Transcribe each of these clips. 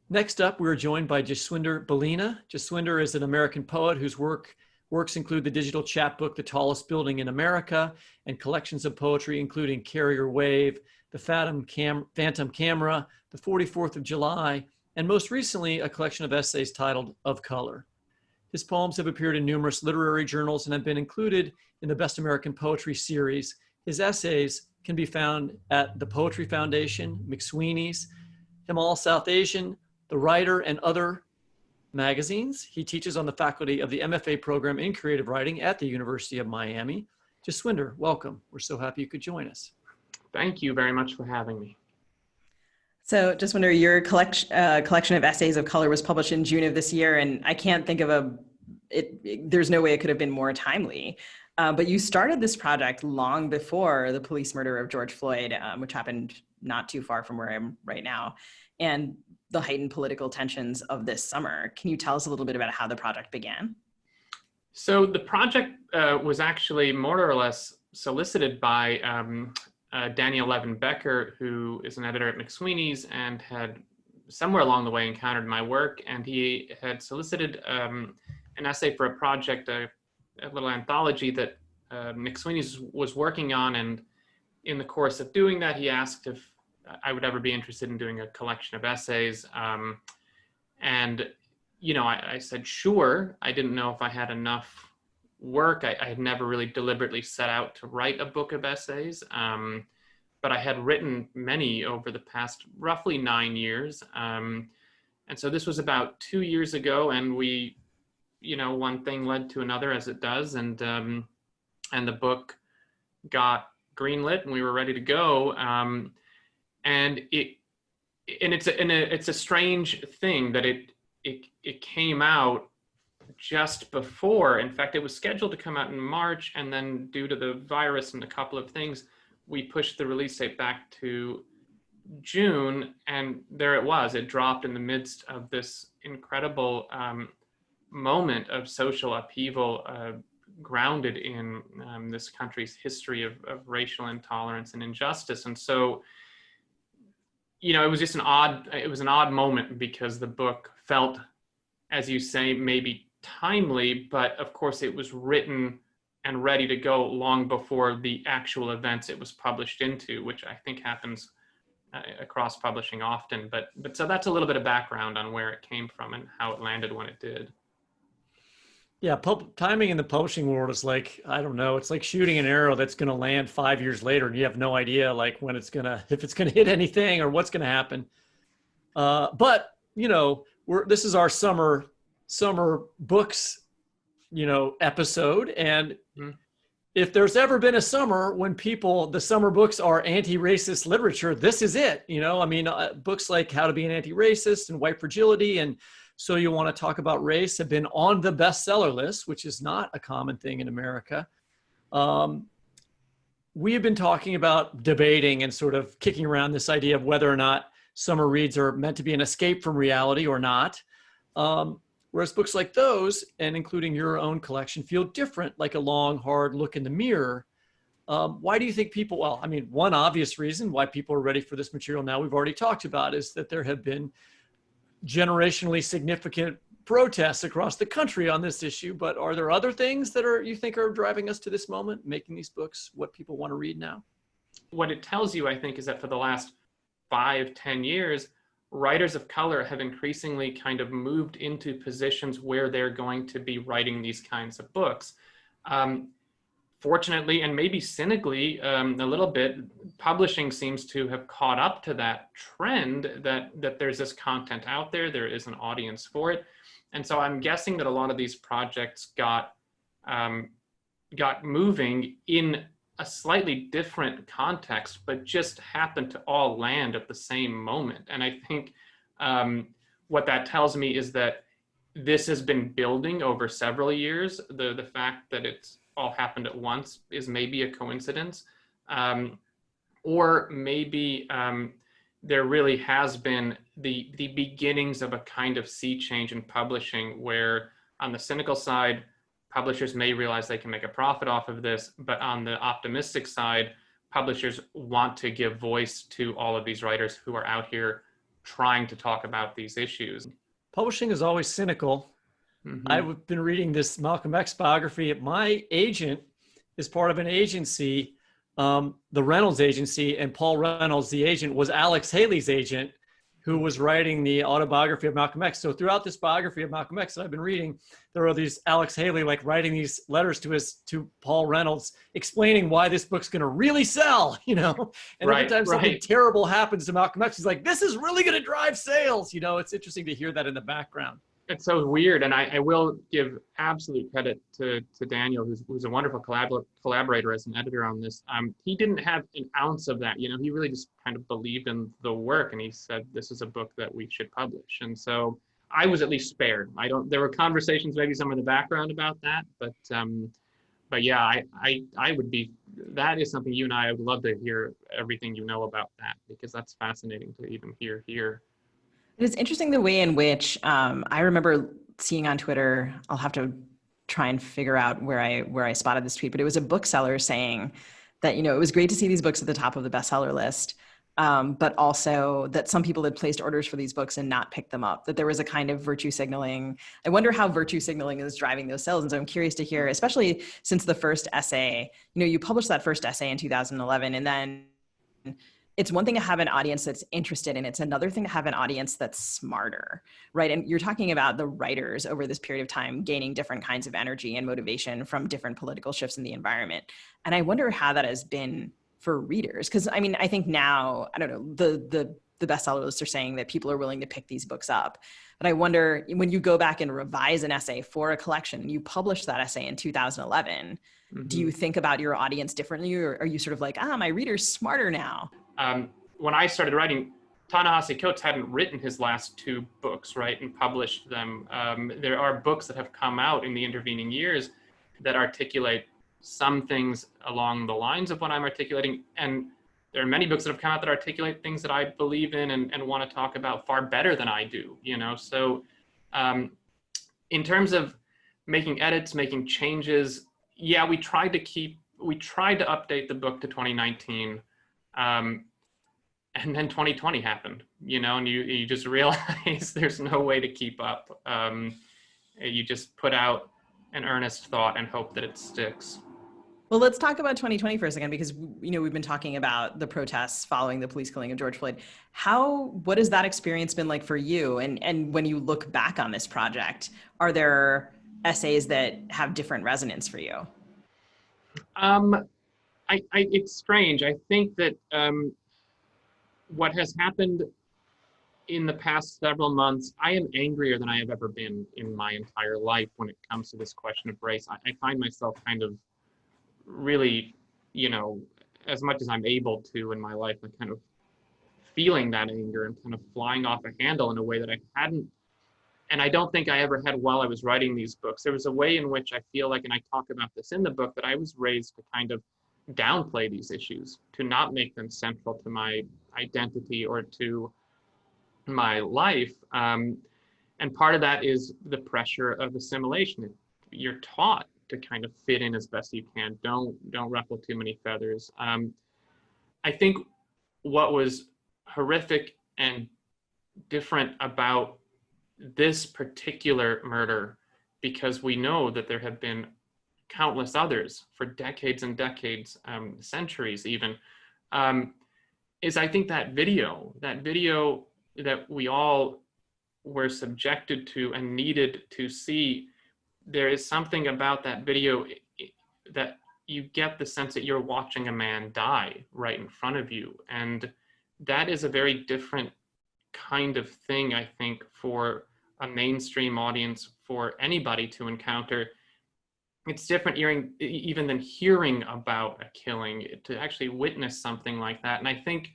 Next up, we're joined by Jaswinder Bolina. Jaswinder is an American poet whose works include the digital chapbook, The Tallest Building in America, and collections of poetry, including Carrier Wave, The Phantom Camera, The 44th of July, and most recently, a collection of essays titled Of Color. His poems have appeared in numerous literary journals and have been included in the Best American Poetry series. His essays can be found at the Poetry Foundation, McSweeney's, Himal South Asian, The Writer, and other magazines. He teaches on the faculty of the MFA program in creative writing at the University of Miami. Jaswinder, welcome. We're so happy you could join us. Thank you very much for having me. So Jaswinder, your collection of essays of color was published in June of this year, and I can't think of there's no way it could have been more timely. But you started this project long before the police murder of George Floyd, which happened not too far from where I am right now, and the heightened political tensions of this summer. Can you tell us a little bit about how the project began? So the project was actually more or less solicited by Daniel Levin Becker, who is an editor at McSweeney's and had somewhere along the way encountered my work, and he had solicited an essay for a project, a little anthology that McSweeney's was working on, and in the course of doing that, he asked if I would ever be interested in doing a collection of essays. And, you know, I said, sure. I didn't know if I had enough work. I had never really deliberately set out to write a book of essays, but I had written many over the past roughly 9 years. And so this was about 2 years ago, and we, you know, one thing led to another, as it does. And the book got greenlit and we were ready to go. And it's a strange thing that it came out just before. In fact, it was scheduled to come out in March, and then due to the virus and a couple of things, we pushed the release date back to June, and there it was. It dropped in the midst of this incredible moment of social upheaval grounded in this country's history of racial intolerance and injustice. And so, you know, it was just an odd moment, because the book felt, as you say, maybe timely, but of course it was written and ready to go long before the actual events it was published into, which I think happens across publishing often. But so that's a little bit of background on where it came from and how it landed when it did. Yeah, timing in the publishing world is like, I don't know, it's like shooting an arrow that's going to land 5 years later, and you have no idea like when it's if it's going to hit anything or what's going to happen. But you know, this is our summer books, you know, episode, and if there's ever been a summer when the summer books are anti-racist literature, this is it. You know, I mean, books like How to Be an Anti-Racist and White Fragility and So You Want to Talk About Race have been on the bestseller list, which is not a common thing in America. We have been talking about debating and sort of kicking around this idea of whether or not summer reads are meant to be an escape from reality or not. Whereas books like those, and including your own collection, feel different, like a long, hard look in the mirror. Why do you think people, well, I mean, one obvious reason why people are ready for this material now, we've already talked about, is that there have been generationally significant protests across the country on this issue. But are there other things that you think are driving us to this moment, making these books what people want to read now? What it tells you, I think, is that for the last 5-10 years, writers of color have increasingly kind of moved into positions where they're going to be writing these kinds of books. Fortunately, and maybe cynically a little bit, publishing seems to have caught up to that trend that there's this content out there, there is an audience for it. And so I'm guessing that a lot of these projects got moving in a slightly different context, but just happened to all land at the same moment. And I think what that tells me is that this has been building over several years. The fact that it's all happened at once is maybe a coincidence, or maybe there really has been the beginnings of a kind of sea change in publishing, where on the cynical side, publishers may realize they can make a profit off of this, but on the optimistic side, publishers want to give voice to all of these writers who are out here trying to talk about these issues. Publishing is always cynical. Mm-hmm. I've been reading this Malcolm X biography. My agent is part of an agency, the Reynolds agency, and Paul Reynolds, the agent, was Alex Haley's agent, who was writing the autobiography of Malcolm X. So throughout this biography of Malcolm X that I've been reading, there are these Alex Haley like writing these letters to Paul Reynolds, explaining why this book's going to really sell, you know. And every time something terrible happens to Malcolm X, he's like, "This is really going to drive sales." You know, it's interesting to hear that in the background. It's so weird, and I will give absolute credit to Daniel, who's a wonderful collaborator as an editor on this. He didn't have an ounce of that, you know. He really just kind of believed in the work, and he said this is a book that we should publish. And so I was at least spared. There were conversations maybe somewhere in the background about that, but yeah, I would be. That is something you and I would love to hear everything you know about that, because that's fascinating to even hear here. It's interesting the way in which I remember seeing on Twitter, I'll have to try and figure out where I spotted this tweet, but it was a bookseller saying that, you know, it was great to see these books at the top of the bestseller list, but also that some people had placed orders for these books and not picked them up, that there was a kind of virtue signaling. I wonder how virtue signaling is driving those sales. And so I'm curious to hear, especially since the first essay, you know, you published that first essay in 2011, and then it's one thing to have an audience that's interested, and it's another thing to have an audience that's smarter, right? And you're talking about the writers over this period of time gaining different kinds of energy and motivation from different political shifts in the environment. And I wonder how that has been for readers. Because I mean, I think now, I don't know, the bestseller lists are saying that people are willing to pick these books up. But I wonder, when you go back and revise an essay for a collection, and you publish that essay in 2011, do you think about your audience differently, or are you sort of like, my reader's smarter now? When I started writing, Ta-Nehisi Coates hadn't written his last two books, right, and published them. There are books that have come out in the intervening years that articulate some things along the lines of what I'm articulating, and there are many books that have come out that articulate things that I believe in and want to talk about far better than I do, you know. So in terms of making edits, making changes, yeah, we tried to update the book to 2019. And then 2020 happened, you know, and you just realize there's no way to keep up. You just put out an earnest thought and hope that it sticks. Well, let's talk about 2020 for a second, because, you know, we've been talking about the protests following the police killing of George Floyd. What has that experience been like for you? And when you look back on this project, are there essays that have different resonance for you? It's strange. I think that what has happened in the past several months, I am angrier than I have ever been in my entire life when it comes to this question of race. I find myself kind of really, you know, as much as I'm able to in my life, I'm kind of feeling that anger and kind of flying off a handle in a way that I hadn't. And I don't think I ever had while I was writing these books. There was a way in which I feel like, and I talk about this in the book, that I was raised to kind of downplay these issues, to not make them central to my identity or to my life. And part of that is the pressure of assimilation. You're taught to kind of fit in as best you can. Don't ruffle too many feathers. I think what was horrific and different about this particular murder, because we know that there have been countless others for decades and decades, centuries even, is I think that video that we all were subjected to and needed to see, there is something about that video that you get the sense that you're watching a man die right in front of you. And that is a very different kind of thing, I think, for a mainstream audience, for anybody to encounter. It's different even than hearing about a killing, to actually witness something like that. And I think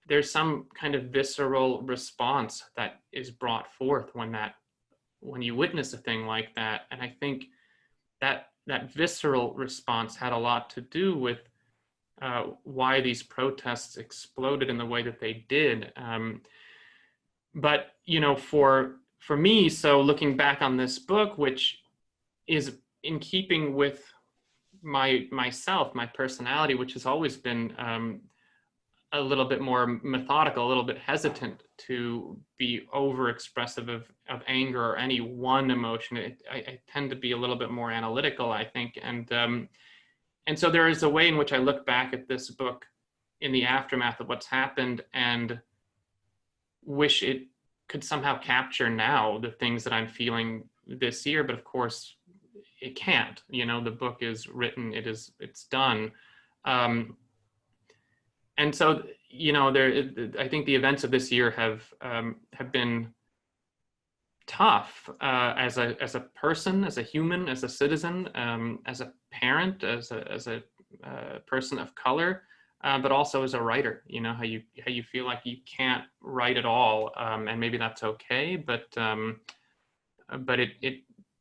there's some kind of visceral response that is brought forth when you witness a thing like that. And I think that visceral response had a lot to do with why these protests exploded in the way that they did. But, you know, for me, so looking back on this book, which is in keeping with myself, my personality, which has always been a little bit more methodical, a little bit hesitant to be over expressive of anger or any one emotion. I tend to be a little bit more analytical, I think. And so there is a way in which I look back at this book in the aftermath of what's happened and wish it could somehow capture now the things that I'm feeling this year. But of course it can't, the book is written, it's done. And so, I think the events of this year have been tough as a person, as a human, as a citizen, as a parent, as a person of color, but also as a writer. How you feel like you can't write at all, and maybe that's okay, but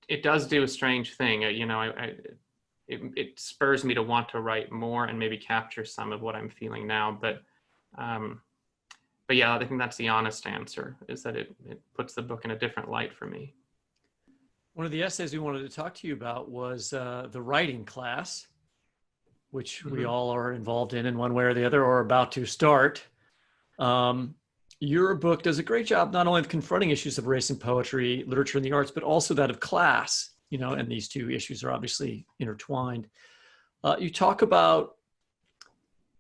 it does do a strange thing. It spurs me to want to write more and maybe capture some of what I'm feeling now. But yeah, I think that's the honest answer, is that it puts the book in a different light for me. One of the essays we wanted to talk to you about was the writing class, which we all are involved in one way or the other, or about to start. Your book does a great job not only of confronting issues of race and poetry, literature and the arts, but also that of class. And these two issues are obviously intertwined. You talk about,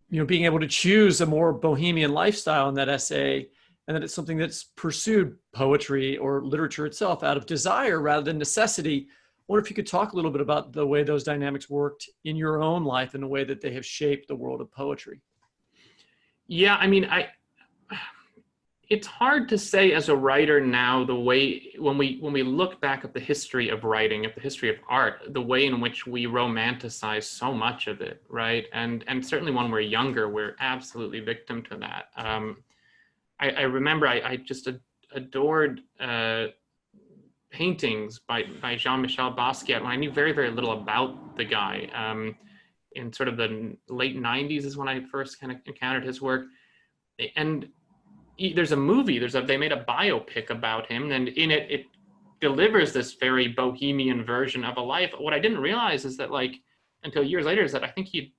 being able to choose a more bohemian lifestyle in that essay, and that it's something that's pursued poetry or literature itself out of desire rather than necessity. I wonder if you could talk a little bit about the way those dynamics worked in your own life and the way that they have shaped the world of poetry. Yeah, it's hard to say as a writer now, the way when we look back at the history of writing, at the history of art, the way in which we romanticize so much of it, right? And certainly when we're younger, we're absolutely victim to that. I remember I just adored paintings by Jean-Michel Basquiat when I knew very, very little about the guy. In sort of the late 90s is when I first kind of encountered his work. And there's a movie, they made a biopic about him, and in it delivers this very bohemian version of a life. What I didn't realize is that, until years later, is that I think he'd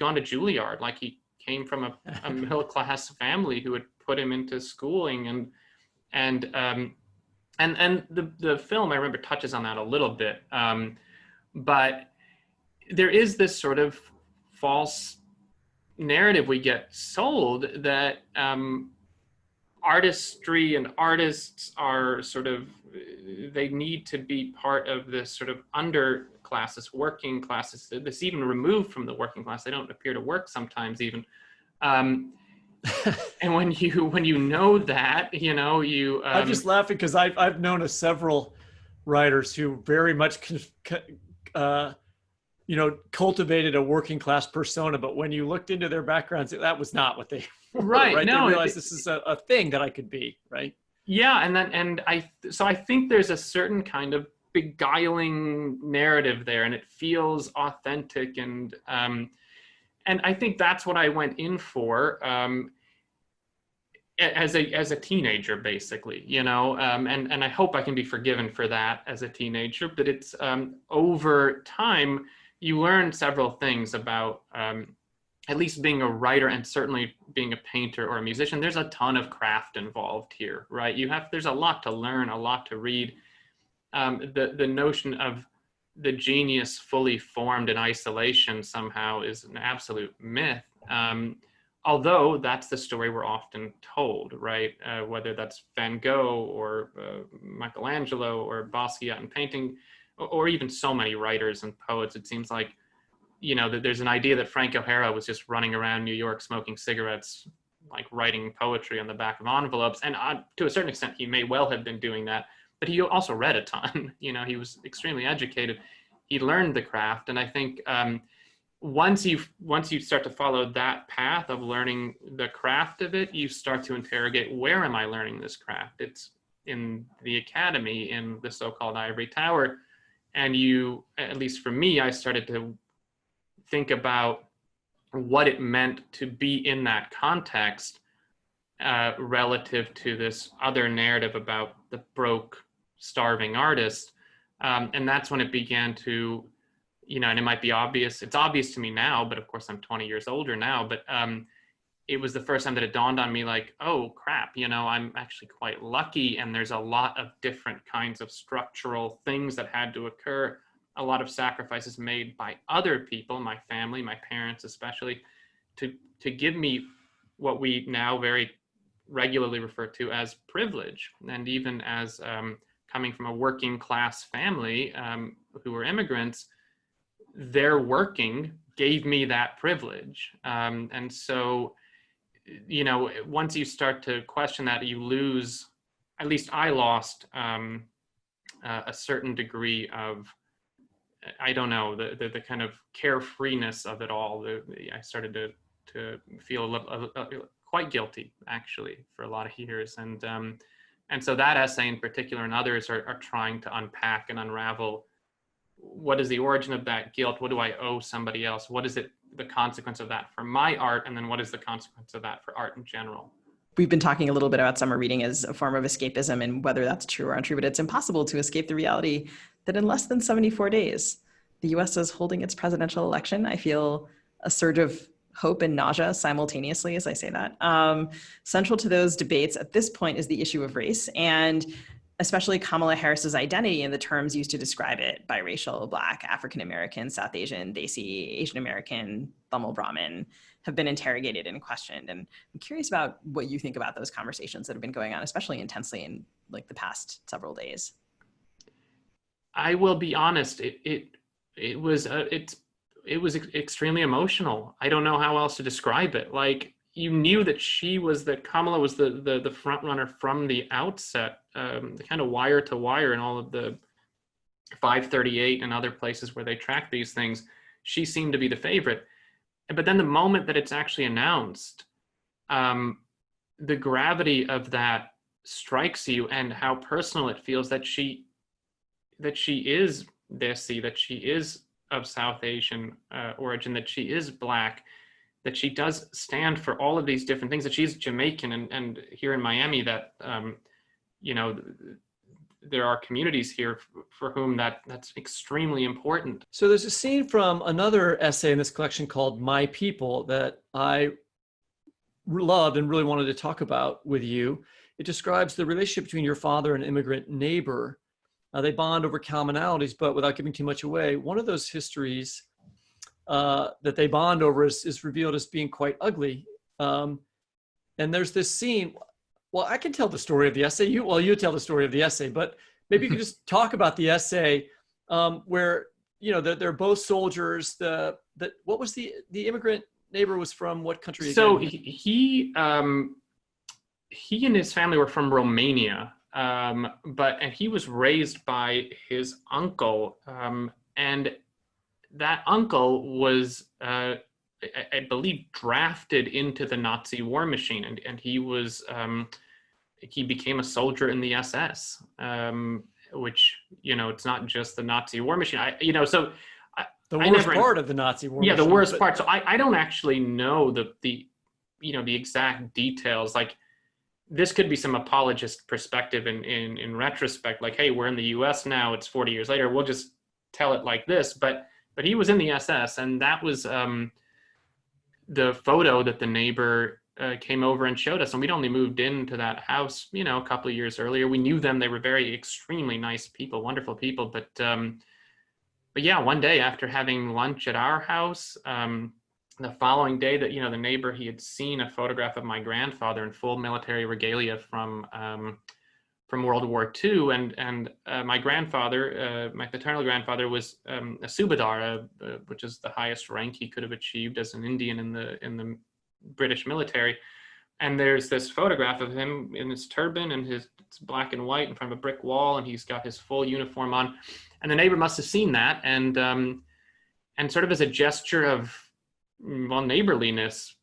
gone to Juilliard. He came from a middle class family who had put him into schooling, and the film, I remember, touches on that a little bit, but there is this sort of false narrative we get sold that artistry and artists are they need to be part of this sort of underclasses, working classes, this even removed from the working class. They don't appear to work sometimes even. And when you know that, I'm just laughing because I've known of several writers who very much cultivated a working class persona, but when you looked into their backgrounds, that was not what they were, right? No, they realized this is a thing that I could be, right? Yeah, so I think there's a certain kind of beguiling narrative there, and it feels authentic, and I think that's what I went in for as a teenager, basically, and I hope I can be forgiven for that as a teenager. But it's over time you learn several things about at least being a writer, and certainly being a painter or a musician. There's a ton of craft involved here, right? There's a lot to learn, a lot to read. The notion of the genius fully formed in isolation somehow is an absolute myth. Although that's the story we're often told, right? Whether that's Van Gogh or Michelangelo or Basquiat in painting, or even so many writers and poets, it seems like, that there's an idea that Frank O'Hara was just running around New York smoking cigarettes, writing poetry on the back of envelopes. And to a certain extent, he may well have been doing that, but he also read a ton. He was extremely educated. He learned the craft. And I think once you start to follow that path of learning the craft of it, you start to interrogate, where am I learning this craft? It's in the academy, in the so-called ivory tower. And at least for me, I started to think about what it meant to be in that context relative to this other narrative about the broke, starving artist. And that's when it began to, and it might be obvious, it's obvious to me now, but of course I'm 20 years older now, but it was the first time that it dawned on me, like, oh crap, I'm actually quite lucky, and there's a lot of different kinds of structural things that had to occur, a lot of sacrifices made by other people, my family, my parents especially, to give me what we now very regularly refer to as privilege. And even as coming from a working class family who were immigrants, their working gave me that privilege. And so, once you start to question that, you lose, at least I lost a certain degree of, I don't know, the kind of carefreeness of it all. I started to feel quite guilty, actually, for a lot of years. And so that essay in particular, and others, are trying to unpack and unravel, what is the origin of that guilt? What do I owe somebody else? What is the consequence of that for my art? And then what is the consequence of that for art in general? We've been talking a little bit about summer reading as a form of escapism and whether that's true or untrue, but it's impossible to escape the reality that in less than 74 days, the US is holding its presidential election. I feel a surge of hope and nausea simultaneously as I say that. Central to those debates at this point is the issue of race, and especially Kamala Harris's identity and the terms used to describe it: biracial, Black, African-American, South Asian, Desi, Asian American, Tamil Brahmin, have been interrogated and questioned. And I'm curious about what you think about those conversations that have been going on, especially intensely in like the past several days. I will be honest, it was extremely emotional. I don't know how else to describe it. Like, you knew that Kamala was the front runner from the outset, the kind of wire to wire in all of the 538 and other places where they track these things. She seemed to be the favorite. But then the moment that it's actually announced, the gravity of that strikes you, and how personal it feels that she is Desi, that she is of South Asian origin, that she is Black, that she does stand for all of these different things, that she's Jamaican, and here in Miami, that there are communities here for whom that's extremely important. So there's a scene from another essay in this collection called My People that I loved and really wanted to talk about with you. It describes the relationship between your father and an immigrant neighbor. They bond over commonalities, but without giving too much away, one of those histories that they bond over is revealed as being quite ugly. And there's this scene. Well, I can tell the story of the essay. You tell the story of the essay, but maybe you could just talk about the essay where they're both soldiers. What was the immigrant neighbor was from what country again? So he and his family were from Romania, and he was raised by his uncle, and that uncle was, I believe, drafted into the Nazi war machine, and he was he became a soldier in the SS, which it's not just the Nazi war machine. The worst part of the Nazi war machine. Yeah, the worst part. So I don't actually know the exact details. Like, this could be some apologist perspective in retrospect. Like, hey, we're in the U.S. now. It's 40 years later. We'll just tell it like this. But he was in the SS, and that was the photo that the neighbor came over and showed us. And we'd only moved into that house, a couple of years earlier. We knew them. They were extremely nice people, wonderful people. But yeah, one day after having lunch at our house, the following day, that the neighbor, he had seen a photograph of my grandfather in full military regalia from World War II, and my grandfather, my paternal grandfather, was a subedar, which is the highest rank he could have achieved as an Indian in the British military. And there's this photograph of him in his turban, and it's black and white in front of a brick wall, and he's got his full uniform on. And the neighbor must have seen that, and sort of as a gesture of neighborliness,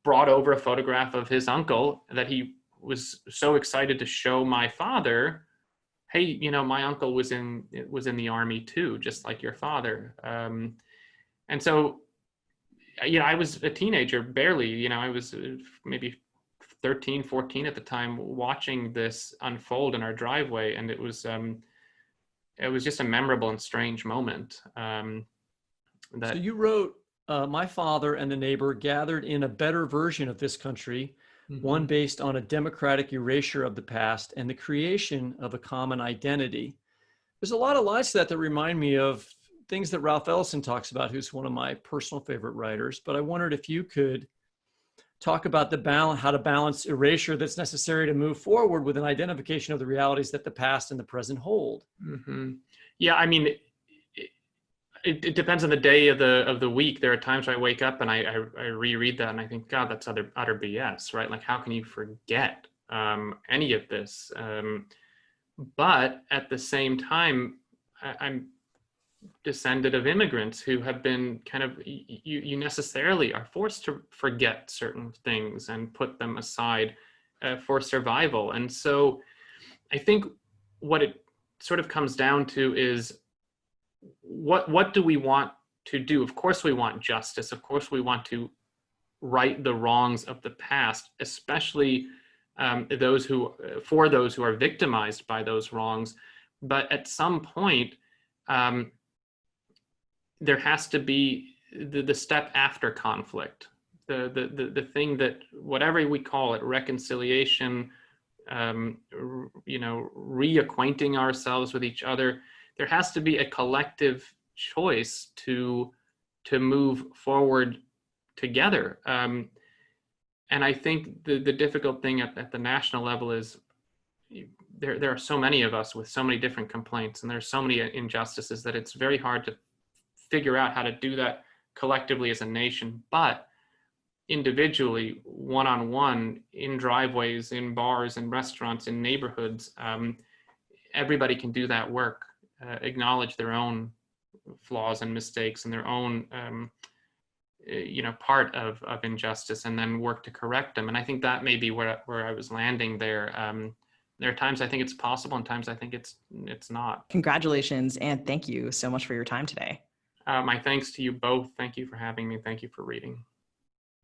brought over a photograph of his uncle that he was so excited to show my father. Hey, my uncle was in the army too, just like your father. And so, I was a teenager, barely. I was maybe 13, 14 at the time, watching this unfold in our driveway, and it was just a memorable and strange moment. So you wrote my father and the neighbor gathered in a better version of this country, one based on a democratic erasure of the past and the creation of a common identity. There's a lot of lines to that remind me of things that Ralph Ellison talks about, who's one of my personal favorite writers. But I wondered if you could talk about how to balance erasure that's necessary to move forward with an identification of the realities that the past and the present hold. Yeah, I mean, it depends on the day of the week. There are times I wake up and I reread that and I think, God, that's utter BS, right? Like, how can you forget any of this? But at the same time, I'm descended of immigrants who have been kind of, you necessarily are forced to forget certain things and put them aside for survival. And so I think what it sort of comes down to is, what do we want to do? Of course we want justice. Of course we want to right the wrongs of the past, especially for those who are victimized by those wrongs. But at some point, there has to be the step after conflict, the thing that, whatever we call it, reconciliation, reacquainting ourselves with each other. There has to be a collective choice to move forward together. And I think the difficult thing at the national level is there are so many of us with so many different complaints, and there's so many injustices that it's very hard to figure out how to do that collectively as a nation. But individually, one-on-one, in driveways, in bars, in restaurants, in neighborhoods, everybody can do that work, acknowledge their own flaws and mistakes and their own part of injustice, and then work to correct them. And I think that may be where I was landing there. There are times I think it's possible and times I think it's not. Congratulations, and thank you so much for your time today. My thanks to you both. Thank you for having me. Thank you for reading.